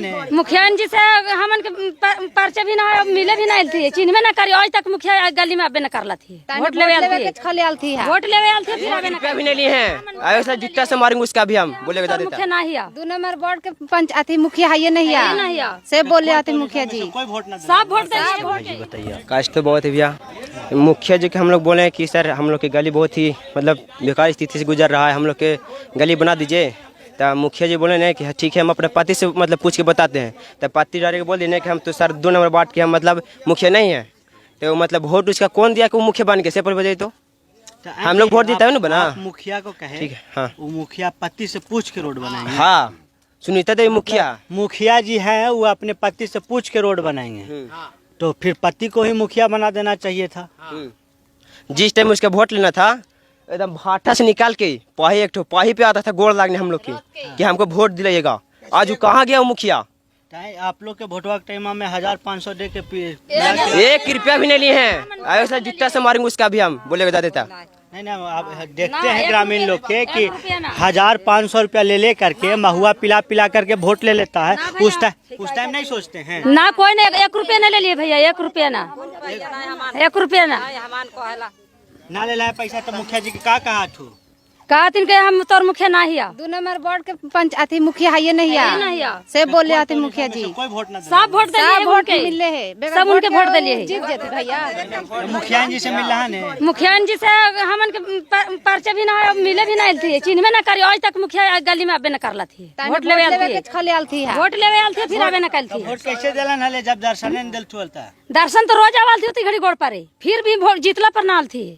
ने मुखिया जी से हमन के पर्चे भी ना मिले भी नहीं थी, चिन्ह में ना करी आज तक मुखिया गली में अबे न करला थी। वोट लेवे आल थी, वोट लेवे आल थी, फिर अबे न भी नहीं लिए हैं। ऐसा जितना से मारेंगे उसका भी हम बोले बता देता। मुखिया नहीं आ 2 नंबर वार्ड के पंचायती मुखिया है नहीं आ से बोले आते मुखिया जी कोई वोट ना सब वोट दे। बताइए काश तो बहुत है भैया। मुखिया जी के हम लोग बोले कि सर हम लोग की गली बहुत ही मतलब बेकार स्थिति से गुजर रहा है, हम लोग के गली बना दीजिए। तो मुखिया जी बोले नहीं कि ठीक है हम अपने पति से मतलब पूछ के बताते हैं। तो पति डायरेक्ट बोल देने कि हम तो सर 2 नंबर वार्ड के हम मतलब मुखिया नहीं है। तो मतलब वोट उसका कौन दिया कि वो मुखिया बन के से पर बजाई तो हम लोग वोट देता है ना बना। मुखिया को कहे ठीक है हाँ वो मुखिया पति से पूछ के रोड बनाएंगे। हाँ सुनीता देवी मुखिया जी हैं वो अपने पति से पूछ के रोड बनाएंगे, तो फिर पति को ही मुखिया बना देना चाहिए था। जिस टाइम उसका वोट लेना था एकदम भाटा से निकाल के पाही पे आता था गोड़ लागने हम लोग की कि हमको वोट दिलाइएगा। आज वो कहाँ गया वो मुखिया? आप लोग के वोटवा के टाइम में 1500 दे के 1 रुपया भी नहीं लिए हैं। ऐसा जितना से मारेंगे उसका भी हम बोले बता देता। नहीं ना, आप देखते हैं ग्रामीण लोग के कि 1500 रुपया ले करके महुआ पिला करके वोट ले लेता है। उस टाइम नहीं सोचते हैं ना कोई ने 1 रुपया न ले लिए भैया, 1 रुपया ना, 1 रुपया ना ले लाए पैसा। तो मुखिया जी के का कहा थू कहा तीन के हम तोर मुखिया नहीं आ 2 नंबर वार्ड के पंचायती मुखिया है नहीं आ से बोले आते मुखिया जी कोई वोट ना सब वोट सब वोट मिले है, सब उनके वोट दिए है। जीत जाते भैया। मुखिया जी से मिल रहा है। मुखिया जी से हमन के पर्चे भी ना मिले भी नहीं थी, चिन्ह में ना करी आज तक मुखिया गली में अबे न करला थी। वोट लेवे आल थी, वोट लेवे आल थी, फिर अबे न कल थी। वोट कैसे दिलन हले जब दर्शन नहीं दिल चलता। दर्शन तो रोज आवाल थी उतनी घड़ी गोड़ पारे, फिर भी वोट जीतला पर नाल थी।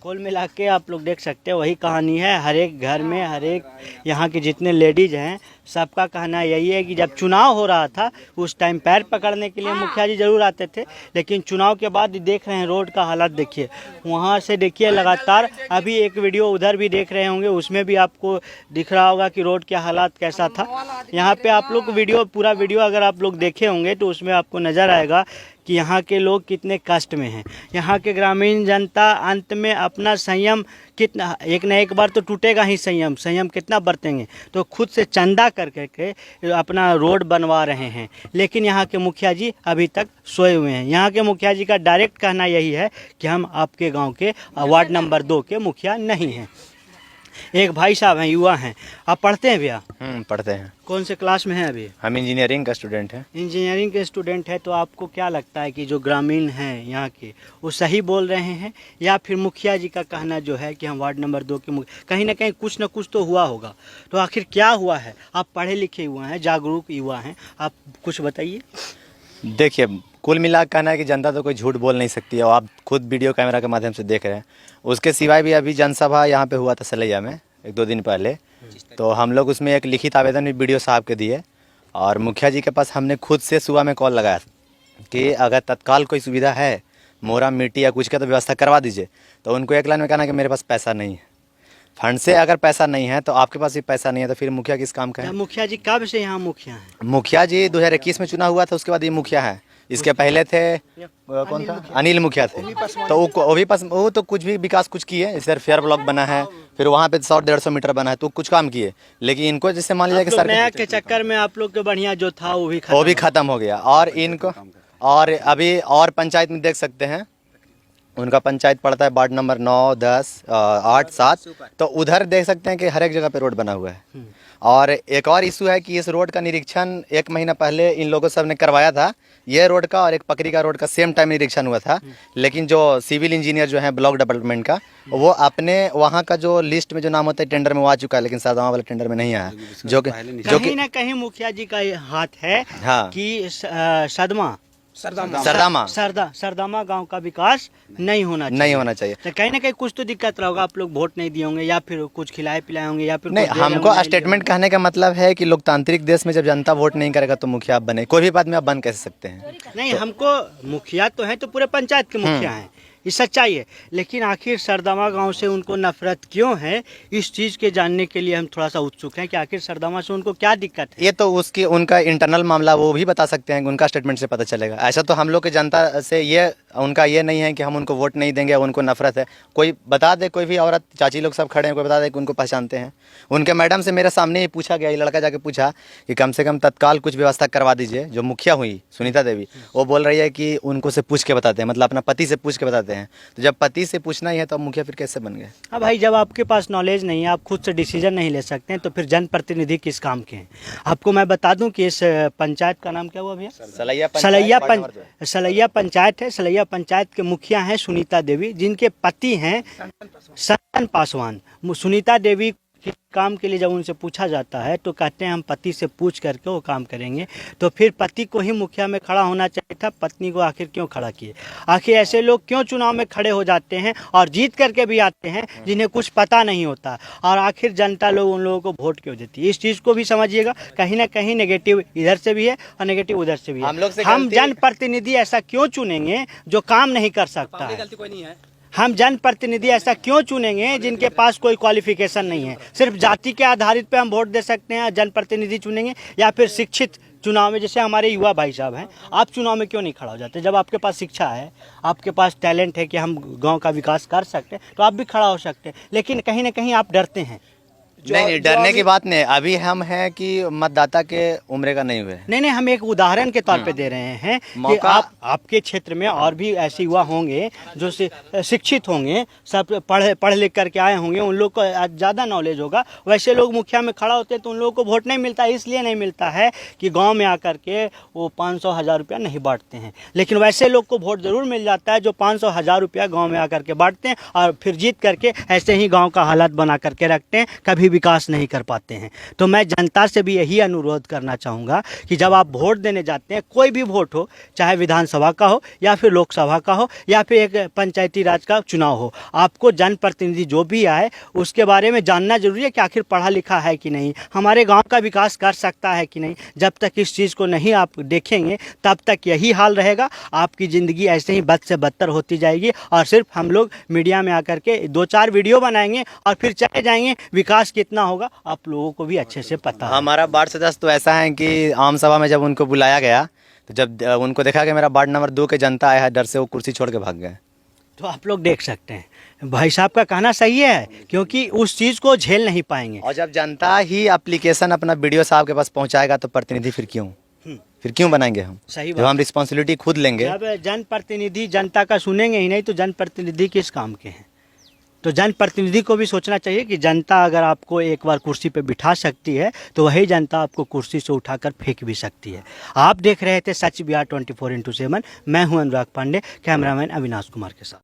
कुल मिला के आप लोग देख सकते हैं वही कहानी है। हर एक घर में हर एक यहाँ के जितने लेडीज हैं सबका कहना यही है कि जब चुनाव हो रहा था उस टाइम पैर पकड़ने के लिए मुखिया जी जरूर आते थे, लेकिन चुनाव के बाद देख रहे हैं रोड का हालत देखिए। वहाँ से देखिए लगातार अभी एक वीडियो उधर भी देख रहे होंगे, उसमें भी आपको दिख रहा होगा कि रोड का हालात कैसा था। यहाँ पे आप लोग पूरा वीडियो अगर आप लोग देखे होंगे तो उसमें आपको नज़र आएगा कि यहाँ के लोग कितने कष्ट में हैं। यहाँ के ग्रामीण जनता अंत में अपना संयम कितना, एक न एक बार तो टूटेगा ही संयम कितना बरतेंगे। तो खुद से चंदा करके अपना रोड बनवा रहे हैं, लेकिन यहाँ के मुखिया जी अभी तक सोए हुए हैं। यहाँ के मुखिया जी का डायरेक्ट कहना यही है कि हम आपके गांव के वार्ड नंबर 2 के मुखिया नहीं हैं। एक भाई साहब हैं, युवा हैं। आप पढ़ते हैं भैया? पढ़ते हैं। कौन से क्लास में हैं अभी? हम इंजीनियरिंग का स्टूडेंट हैं। इंजीनियरिंग के स्टूडेंट है। तो आपको क्या लगता है कि जो ग्रामीण हैं यहाँ के वो सही बोल रहे हैं, या फिर मुखिया जी का कहना जो है कि हम वार्ड नंबर 2 के कहीं ना कहीं कुछ ना कुछ तो हुआ होगा? तो आखिर क्या हुआ है? आप पढ़े लिखे युवा हैं, जागरूक युवा हैं, आप कुछ बताइए। देखिए कुल मिला कहना है कि जनता तो कोई झूठ बोल नहीं सकती है, और आप खुद वीडियो कैमरा के माध्यम से देख रहे हैं। उसके सिवाय भी अभी जनसभा यहाँ पे हुआ था सलैया में 1-2 दिन पहले, तो हम लोग उसमें एक लिखित आवेदन भी वीडियो साहब के दिए, और मुखिया जी के पास हमने खुद से सुबह में कॉल लगाया कि अगर तत्काल कोई सुविधा है, मोरा मिट्टी या कुछ का तो व्यवस्था करवा दीजिए। तो उनको एक लाइन में कहना कि मेरे पास पैसा नहीं है, फंड से अगर पैसा नहीं है तो आपके पास भी पैसा नहीं है, तो फिर मुखिया किस काम का है? मुखिया जी कब से यहाँ मुखिया हैं? मुखिया जी 2021 में चुनाव हुआ था, उसके बाद ये मुखिया है। इसके पहले थे कौन था? अनिल मुखिया थे। तो वो तो कुछ भी विकास कुछ किए, इधर फेयर ब्लॉक बना है, फिर वहाँ पे 100-150 मीटर बना है, तो कुछ काम किए। लेकिन इनको जैसे मान लीजिए कि सरकार के चक्कर में आप लोग के बढ़िया जो था वो भी खत्म हो गया। और इनको और अभी और पंचायत में देख सकते हैं, उनका पंचायत पड़ता है वार्ड नंबर 9, 10, 8, 7। तो उधर देख सकते हैं कि हर एक जगह पे रोड बना हुआ है। और एक और इशू है कि इस रोड का निरीक्षण 1 महीना पहले इन लोगों सब ने करवाया था, ये रोड का और एक पकड़ी का रोड का सेम टाइम निरीक्षण हुआ था। लेकिन जो सिविल इंजीनियर जो है ब्लॉक डेवलपमेंट का, वो अपने वहाँ का जो लिस्ट में जो नाम होता है टेंडर में वो आ चुका है, लेकिन सरदामा वाले टेंडर में नहीं आया, जो कि ना कहीं मुखिया जी का हाथ है। हाँ कि सरदामा गांव का विकास नहीं होना चाहिए। तो कहीं ना कहीं कुछ तो दिक्कत रहा होगा, आप लोग वोट नहीं दिए होंगे, या फिर कुछ खिलाए पिलाए होंगे, या फिर नहीं। हमको स्टेटमेंट कहने का मतलब है कि लोकतांत्रिक देश में जब जनता वोट नहीं करेगा तो मुखिया आप बने, कोई भी बात में आप बन कैसे सकते हैं? नहीं, हमको मुखिया तो है, तो पूरे पंचायत के मुखिया हैं, ये सच्चाई है। लेकिन आखिर सरदामा गांव से उनको नफरत क्यों है, इस चीज़ के जानने के लिए हम थोड़ा सा उत्सुक हैं कि आखिर सरदामा से उनको क्या दिक्कत है। ये तो उनका इंटरनल मामला वो भी बता सकते हैं, उनका स्टेटमेंट से पता चलेगा। ऐसा तो हम लोग के जनता से ये उनका ये नहीं है कि हम उनको वोट नहीं देंगे, उनको नफरत है। कोई बता दे, कोई भी औरत, चाची लोग सब खड़े हैं, कोई बता दे कि उनको पहचानते हैं। उनके मैडम से मेरे सामने ही पूछा गया, ये लड़का जाके पूछा कि कम से कम तत्काल कुछ व्यवस्था करवा दीजिए। जो मुखिया हुई सुनीता देवी, वो बोल रही है कि उनको से पूछ के बताते हैं, मतलब अपना पति से पूछ के बताते हैं। तो जब पति से पूछना ही है तो मुखिया फिर कैसे बन गए? अब भाई जब आपके पास नॉलेज नहीं है, आप खुद से डिसीजन नहीं ले सकते हैं, तो फिर जनप्रतिनिधि किस काम के हैं? आपको मैं बता दूं कि इस पंचायत का नाम क्या हुआ भैया? सलैया पंचायत है। सलैया पंचायत के मुखिया हैं सुनीता देवी, जिनके पति हैं संजन पासवान। सुनीता देवी के काम के लिए जब उनसे पूछा जाता है तो कहते हैं हम पति से पूछ करके वो काम करेंगे। तो फिर पति को ही मुखिया में खड़ा होना चाहिए था, पत्नी को आखिर क्यों खड़ा किए? आखिर ऐसे लोग क्यों चुनाव में खड़े हो जाते हैं और जीत करके भी आते हैं जिन्हें कुछ पता नहीं होता, और आखिर जनता लोग उन लोगों को वोट क्यों देती है? इस चीज़ को भी समझिएगा। कहीं ना कहीं नेगेटिव इधर से भी है और नेगेटिव उधर से भी है। हम जनप्रतिनिधि ऐसा क्यों चुनेंगे जो काम नहीं कर सकता है? हम जनप्रतिनिधि ऐसा क्यों चुनेंगे जिनके पास कोई क्वालिफिकेशन नहीं है? सिर्फ जाति के आधारित पे हम वोट दे सकते हैं, जनप्रतिनिधि चुनेंगे? या फिर शिक्षित चुनाव में, जैसे हमारे युवा भाई साहब हैं, आप चुनाव में क्यों नहीं खड़ा हो जाते? जब आपके पास शिक्षा है, आपके पास टैलेंट है कि हम गांव का विकास कर सकते हैं, तो आप भी खड़ा हो सकते हैं। लेकिन कहीं ना कहीं आप डरते हैं। नहीं, डरने की बात नहीं। अभी हम हैं कि मतदाता के उम्र का नहीं हुए। नहीं, हम एक उदाहरण के तौर पे दे रहे हैं कि आपके क्षेत्र में और भी ऐसे युवा होंगे जो शिक्षित होंगे, सब पढ़ लिख करके आए होंगे, उन लोग को ज़्यादा नॉलेज होगा। वैसे लोग मुखिया में खड़ा होते हैं तो उन लोगों को वोट नहीं मिलता। इसलिए नहीं मिलता है कि गाँव में आकर के वो 500-1000 रुपया नहीं बांटते हैं, लेकिन वैसे लोग को वोट ज़रूर मिल जाता है जो 500-1000 रुपया गाँव में आकर के बांटते हैं और फिर जीत करके ऐसे ही गाँव का हालात बना करके रखते हैं, कभी विकास नहीं कर पाते हैं। तो मैं जनता से भी यही अनुरोध करना चाहूँगा कि जब आप वोट देने जाते हैं, कोई भी वोट हो, चाहे विधानसभा का हो या फिर लोकसभा का हो या फिर एक पंचायती राज का चुनाव हो, आपको जनप्रतिनिधि जो भी आए उसके बारे में जानना जरूरी है कि आखिर पढ़ा लिखा है कि नहीं, हमारे गाँव का विकास कर सकता है कि नहीं। जब तक इस चीज़ को नहीं आप देखेंगे तब तक यही हाल रहेगा। आपकी ज़िंदगी ऐसे ही बद से बदतर होती जाएगी और सिर्फ हम लोग मीडिया में आकर के 2-4 वीडियो बनाएंगे और फिर चले जाएंगे। विकास कितना होगा आप लोगों को भी अच्छे से पता है। हमारा वार्ड सदस्य तो ऐसा है कि आम सभा में जब उनको बुलाया गया तो जब उनको देखा कि मेरा वार्ड नंबर 2 के जनता आया है, डर से वो कुर्सी छोड़ के भाग गए। तो आप लोग देख सकते हैं भाई साहब का कहना सही है, क्योंकि उस चीज़ को झेल नहीं पाएंगे। और जब जनता ही एप्लीकेशन अपना वीडियो साहब के पास पहुंचाएगा तो प्रतिनिधि फिर क्यों बनाएंगे हम? सही बात। जब हम रिस्पॉन्सिबिलिटी खुद लेंगे। जब जनप्रतिनिधि जनता का सुनेंगे ही नहीं तो जनप्रतिनिधि किस काम के हैं? तो जनप्रतिनिधि को भी सोचना चाहिए कि जनता अगर आपको एक बार कुर्सी पे बिठा सकती है तो वही जनता आपको कुर्सी से उठाकर फेंक भी सकती है। आप देख रहे थे सच बिहार 24x7। मैं हूं अनुराग पांडे, कैमरामैन अविनाश कुमार के साथ।